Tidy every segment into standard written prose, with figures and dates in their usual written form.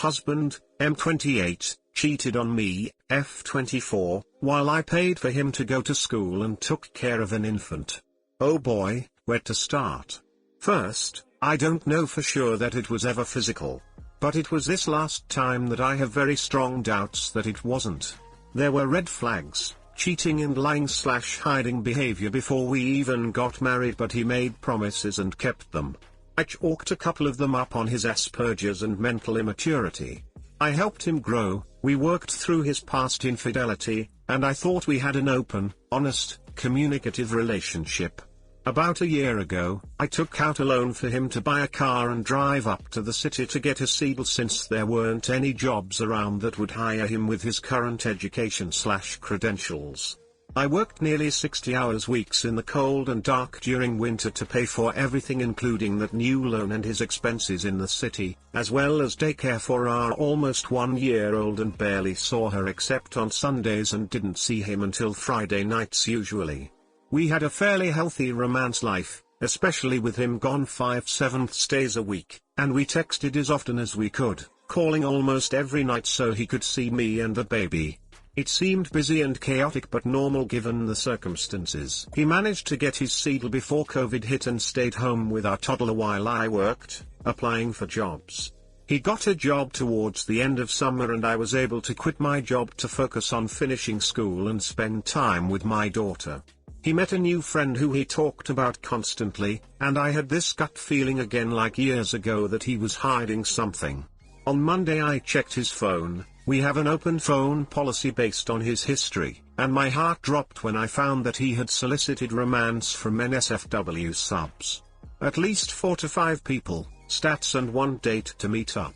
Husband, M28, cheated on me, F24, while I paid for him to go to school and took care of an infant. Oh boy, where to start? First, I don't know for sure that it was ever physical. But it was this last time that I have very strong doubts that it wasn't. There were red flags, cheating and lying/hiding behavior before we even got married, but he made promises and kept them. I chalked a couple of them up on his Asperger's and mental immaturity. I helped him grow, we worked through his past infidelity, and I thought we had an open, honest, communicative relationship. About a year ago, I took out a loan for him to buy a car and drive up to the city to get a seedle since there weren't any jobs around that would hire him with his current education/credentials. I worked nearly 60 hours weeks in the cold and dark during winter to pay for everything, including that new loan and his expenses in the city, as well as daycare for our almost 1-year-old, and barely saw her except on Sundays and didn't see him until Friday nights usually. We had a fairly healthy romance life, especially with him gone 5/7 days a week, and we texted as often as we could, calling almost every night so he could see me and the baby. It seemed busy and chaotic but normal given the circumstances. He managed to get his seedle before COVID hit and stayed home with our toddler while I worked, applying for jobs. He got a job towards the end of summer and I was able to quit my job to focus on finishing school and spend time with my daughter. He met a new friend who he talked about constantly, and I had this gut feeling again like years ago that he was hiding something. On Monday I checked his phone. We have an open phone policy based on his history, and my heart dropped when I found that he had solicited romance from NSFW subs. At least 4 to 5 people, stats, and 1 date to meet up.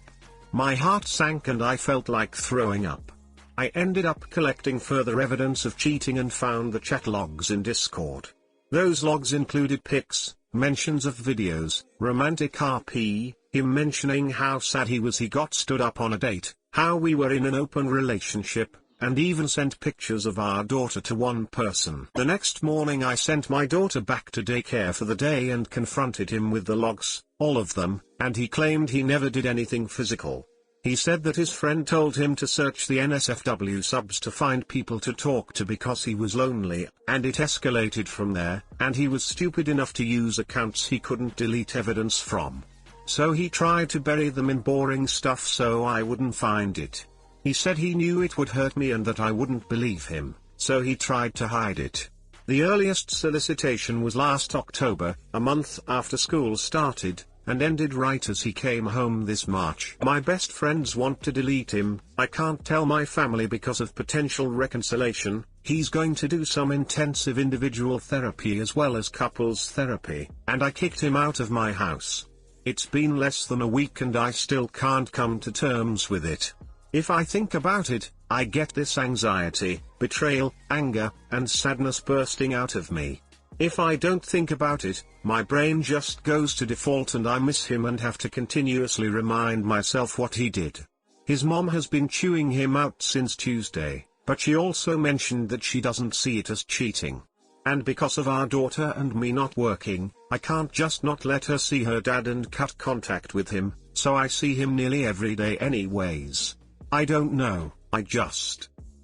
My heart sank and I felt like throwing up. I ended up collecting further evidence of cheating and found the chat logs in Discord. Those logs included pics, mentions of videos, romantic RP, him mentioning how sad he was he got stood up on a date, how we were in an open relationship, and even sent pictures of our daughter to one person. The next morning I sent my daughter back to daycare for the day and confronted him with the logs, all of them, and he claimed he never did anything physical. He said that his friend told him to search the NSFW subs to find people to talk to because he was lonely, and it escalated from there, and he was stupid enough to use accounts he couldn't delete evidence from. So he tried to bury them in boring stuff so I wouldn't find it. He said he knew it would hurt me and that I wouldn't believe him, so he tried to hide it. The earliest solicitation was last October, a month after school started, and ended right as he came home this March. My best friends want to delete him. I can't tell my family because of potential reconciliation. He's going to do some intensive individual therapy as well as couples therapy, and I kicked him out of my house. It's been less than a week and I still can't come to terms with it. If I think about it, I get this anxiety, betrayal, anger, and sadness bursting out of me. If I don't think about it, my brain just goes to default and I miss him and have to continuously remind myself what he did. His mom has been chewing him out since Tuesday, but she also mentioned that she doesn't see it as cheating. And because of our daughter and me not working, I can't just not let her see her dad and cut contact with him, so I see him nearly every day anyways. I don't know,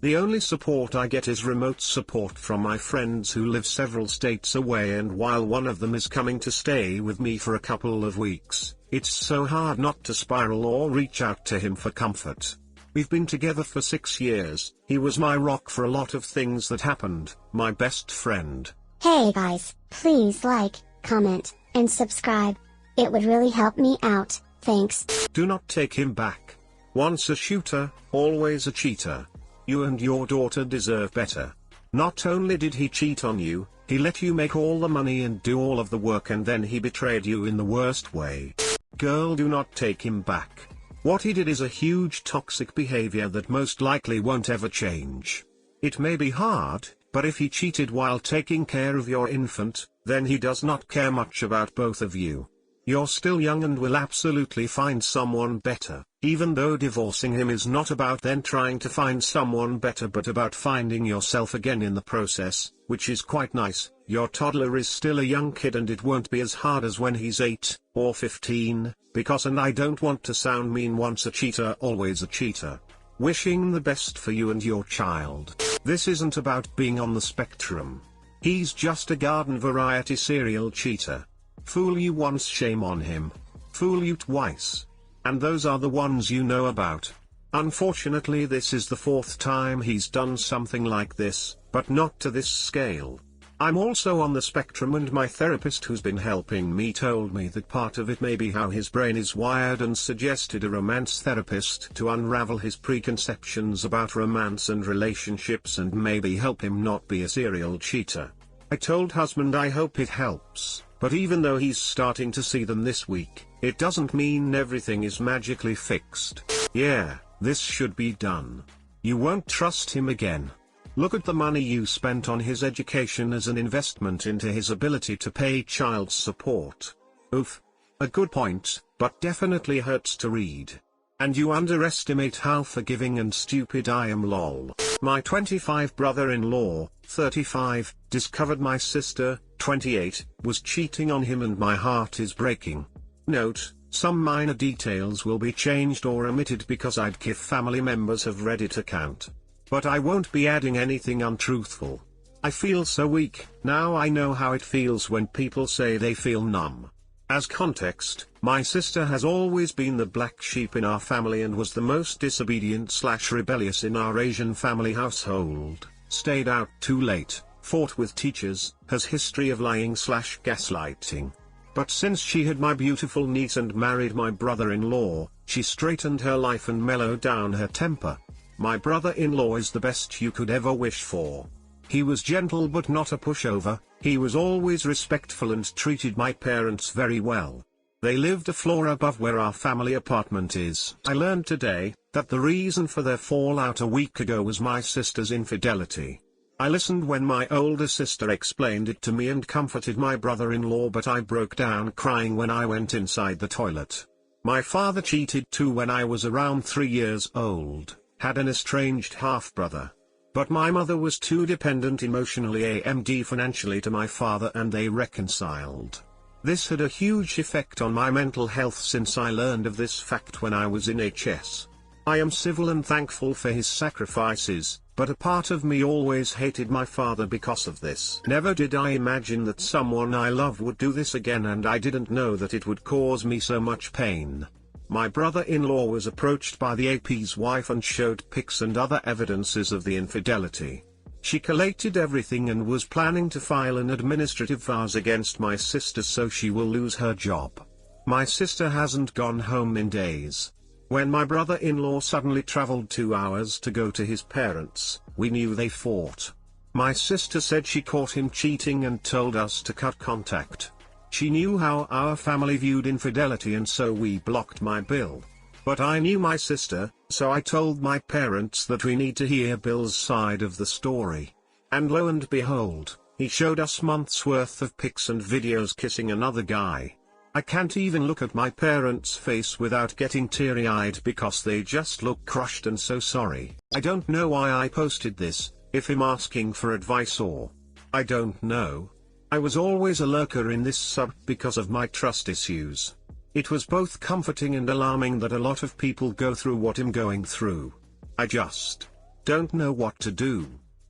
The only support I get is remote support from my friends who live several states away, and while one of them is coming to stay with me for a couple of weeks, it's so hard not to spiral or reach out to him for comfort. We've been together for 6 years, he was my rock for a lot of things that happened, my best friend. Hey guys, please like, comment, and subscribe. It would really help me out, thanks. Do not take him back. Once a shooter, always a cheater. You and your daughter deserve better. Not only did he cheat on you, he let you make all the money and do all of the work, and then he betrayed you in the worst way. Girl, do not take him back. What he did is a huge toxic behavior that most likely won't ever change. It may be hard, but if he cheated while taking care of your infant, then he does not care much about both of you. You're still young and will absolutely find someone better. Even though divorcing him is not about then trying to find someone better but about finding yourself again in the process, which is quite nice. Your toddler is still a young kid and it won't be as hard as when he's 8 or 15, because, and I don't want to sound mean, once a cheater always a cheater. Wishing the best for you and your child. This isn't about being on the spectrum. He's just a garden variety serial cheater. Fool you once, shame on him. Fool you twice. And those are the ones you know about. Unfortunately, this is the 4th time he's done something like this, but not to this scale. I'm also on the spectrum, and my therapist who's been helping me told me that part of it may be how his brain is wired, and suggested a romance therapist to unravel his preconceptions about romance and relationships and maybe help him not be a serial cheater. I told husband I hope it helps, but even though he's starting to see them this week, it doesn't mean everything is magically fixed. Yeah, this should be done. You won't trust him again. Look at the money you spent on his education as an investment into his ability to pay child support. Oof. A good point, but definitely hurts to read. And you underestimate how forgiving and stupid I am, lol. My 25 brother-in-law, 35, discovered my sister, 28, was cheating on him, and my heart is breaking. Note, some minor details will be changed or omitted because AITA family members have Reddit account. But I won't be adding anything untruthful. I feel so weak. Now I know how it feels when people say they feel numb. As context, my sister has always been the black sheep in our family and was the most disobedient/rebellious in our Asian family household, stayed out too late, fought with teachers, has history of lying/gaslighting. But since she had my beautiful niece and married my brother-in-law, she straightened her life and mellowed down her temper. My brother-in-law is the best you could ever wish for. He was gentle but not a pushover, he was always respectful and treated my parents very well. They lived a floor above where our family apartment is. I learned today that the reason for their fallout a week ago was my sister's infidelity. I listened when my older sister explained it to me and comforted my brother-in-law, but I broke down crying when I went inside the toilet. My father cheated too when I was around 3 years old, had an estranged half-brother. But my mother was too dependent emotionally and financially to my father, and they reconciled. This had a huge effect on my mental health since I learned of this fact when I was in HS. I am civil and thankful for his sacrifices, but a part of me always hated my father because of this. Never did I imagine that someone I loved would do this again, and I didn't know that it would cause me so much pain. My brother-in-law was approached by the AP's wife and showed pics and other evidences of the infidelity. She collated everything and was planning to file an administrative VAS against my sister so she will lose her job. My sister hasn't gone home in days. When my brother-in-law suddenly traveled 2 hours to go to his parents, we knew they fought. My sister said she caught him cheating and told us to cut contact. She knew how our family viewed infidelity, and so we blocked my bill. But I knew my sister, so I told my parents that we need to hear Bill's side of the story. And lo and behold, he showed us months worth of pics and videos kissing another guy. I can't even look at my parents' face without getting teary-eyed because they just look crushed and so sorry. I don't know why I posted this, if I'm asking for advice or... I don't know. I was always a lurker in this sub because of my trust issues. It was both comforting and alarming that a lot of people go through what I'm going through. I just don't know what to do.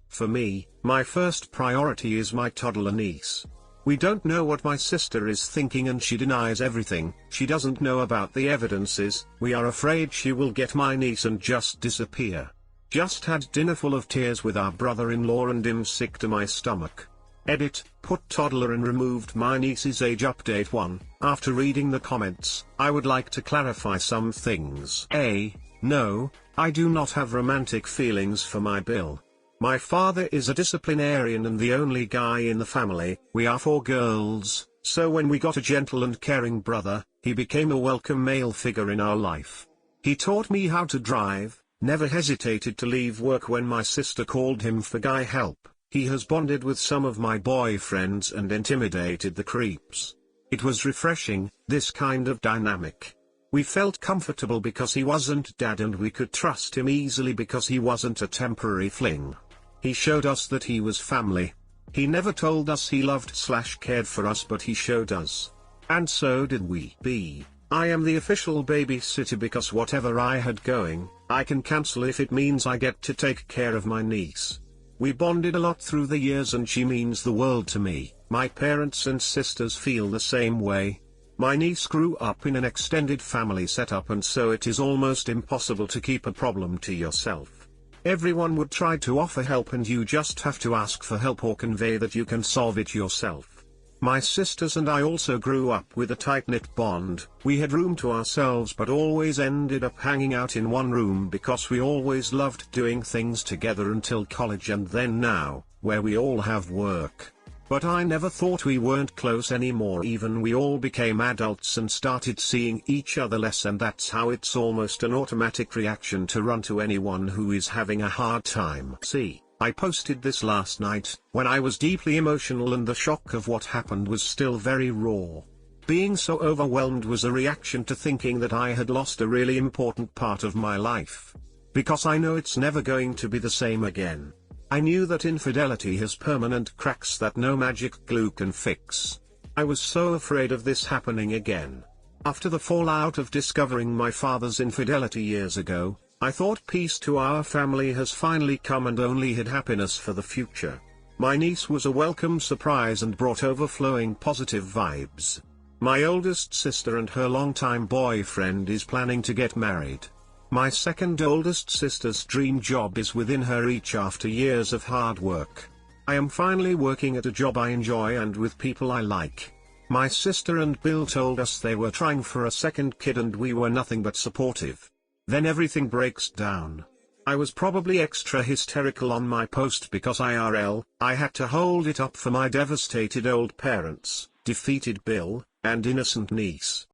For me, my first priority is my toddler niece. We don't know what my sister is thinking and she denies everything. She doesn't know about the evidences. We are afraid she will get my niece and just disappear. Just had dinner full of tears with our brother-in-law and I'm sick to my stomach. Edit, put toddler and removed my niece's age update 1. After reading the comments, I would like to clarify some things. A. No, I do not have romantic feelings for my Bill. My father is a disciplinarian and the only guy in the family. We are 4 girls, so when we got a gentle and caring brother, he became a welcome male figure in our life. He taught me how to drive, never hesitated to leave work when my sister called him for guy help. He has bonded with some of my boyfriends and intimidated the creeps. It was refreshing, this kind of dynamic. We felt comfortable because he wasn't dad and we could trust him easily because he wasn't a temporary fling. He showed us that he was family. He never told us he loved/cared for us, but he showed us. And so did we. I am the official babysitter because whatever I had going, I can cancel if it means I get to take care of my niece. We bonded a lot through the years and she means the world to me. My parents and sisters feel the same way. My niece grew up in an extended family setup and so it is almost impossible to keep a problem to yourself. Everyone would try to offer help and you just have to ask for help or convey that you can solve it yourself. My sisters and I also grew up with a tight-knit bond. We had room to ourselves but always ended up hanging out in one room because we always loved doing things together until college and then now, where we all have work. But I never thought we weren't close anymore. Even we all became adults and started seeing each other less, and that's how it's almost an automatic reaction to run to anyone who is having a hard time. See, I posted this last night, when I was deeply emotional and the shock of what happened was still very raw. Being so overwhelmed was a reaction to thinking that I had lost a really important part of my life. Because I know it's never going to be the same again. I knew that infidelity has permanent cracks that no magic glue can fix. I was so afraid of this happening again. After the fallout of discovering my father's infidelity years ago, I thought peace to our family has finally come and only had happiness for the future. My niece was a welcome surprise and brought overflowing positive vibes. My oldest sister and her longtime boyfriend is planning to get married. My second oldest sister's dream job is within her reach after years of hard work. I am finally working at a job I enjoy and with people I like. My sister and Bill told us they were trying for a second kid and we were nothing but supportive. Then everything breaks down. I was probably extra hysterical on my post because IRL, I had to hold it up for my devastated old parents, defeated Bill, and innocent niece.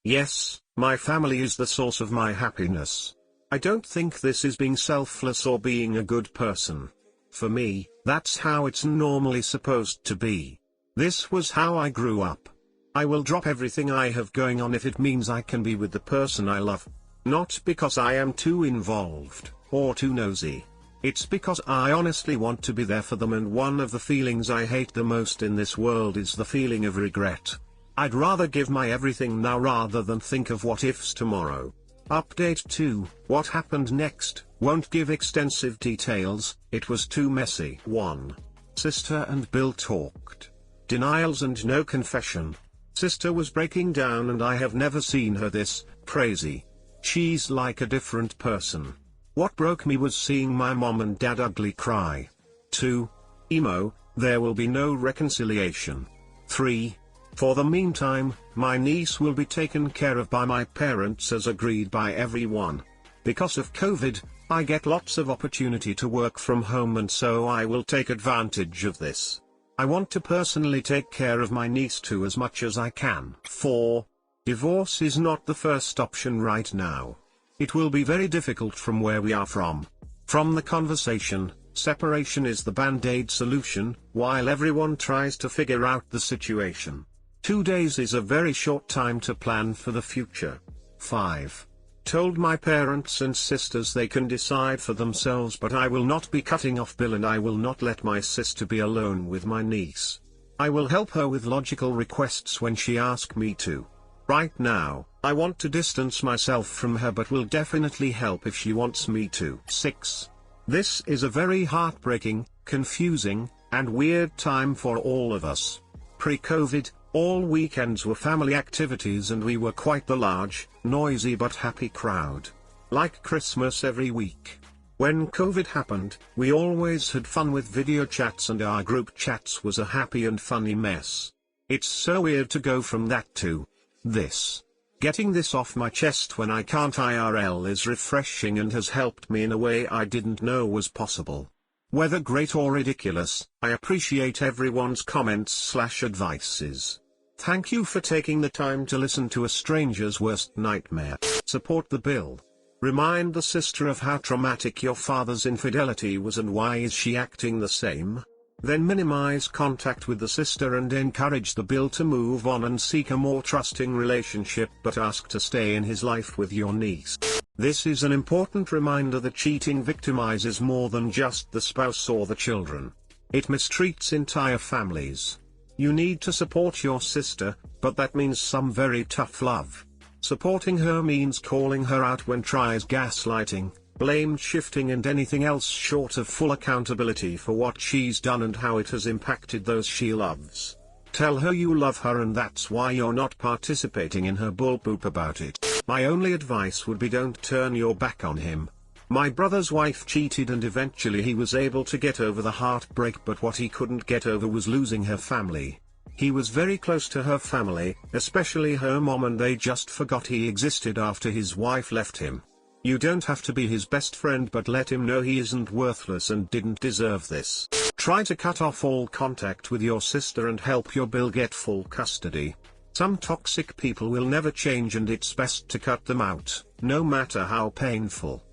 Yes, my family is the source of my happiness. I don't think this is being selfless or being a good person. For me, that's how it's normally supposed to be. This was how I grew up. I will drop everything I have going on if it means I can be with the person I love. Not because I am too involved, or too nosy. It's because I honestly want to be there for them, and one of the feelings I hate the most in this world is the feeling of regret. I'd rather give my everything now rather than think of what ifs tomorrow. Update 2, what happened next, won't give extensive details, it was too messy. 1. Sister and Bill talked. Denials and no confession. Sister was breaking down and I have never seen her this crazy. She's like a different person. What broke me was seeing my mom and dad ugly cry. 2. Emo, there will be no reconciliation. 3. For the meantime, my niece will be taken care of by my parents as agreed by everyone. Because of COVID, I get lots of opportunity to work from home and so I will take advantage of this. I want to personally take care of my niece too as much as I can. 4. Divorce is not the first option right now. It will be very difficult from where we are from. From the conversation, separation is the band-aid solution, while everyone tries to figure out the situation. 2 days is a very short time to plan for the future. 5. Told my parents and sisters they can decide for themselves, but I will not be cutting off Bill and I will not let my sister be alone with my niece. I will help her with logical requests when she asks me to. Right now, I want to distance myself from her but will definitely help if she wants me to. 6. This is a very heartbreaking, confusing, and weird time for all of us. Pre-COVID, all weekends were family activities and we were quite the large, noisy but happy crowd. Like Christmas every week. When COVID happened, we always had fun with video chats and our group chats was a happy and funny mess. It's so weird to go from that to this. Getting this off my chest when I can't IRL is refreshing and has helped me in a way I didn't know was possible. Whether great or ridiculous, I appreciate everyone's comments/advices. Thank you for taking the time to listen to a stranger's worst nightmare. Support the bill. Remind the sister of how traumatic your father's infidelity was and why is she acting the same? Then minimize contact with the sister and encourage the Bill to move on and seek a more trusting relationship, but ask to stay in his life with your niece. This is an important reminder that cheating victimizes more than just the spouse or the children. It mistreats entire families. You need to support your sister, but that means some very tough love. Supporting her means calling her out when tries gaslighting, blame shifting and anything else short of full accountability for what she's done and how it has impacted those she loves. Tell her you love her and that's why you're not participating in her bullpoop about it. My only advice would be don't turn your back on him. My brother's wife cheated and eventually he was able to get over the heartbreak, but what he couldn't get over was losing her family. He was very close to her family, especially her mom, and they just forgot he existed after his wife left him. You don't have to be his best friend, but let him know he isn't worthless and didn't deserve this. Try to cut off all contact with your sister and help your Bill get full custody. Some toxic people will never change and it's best to cut them out, no matter how painful.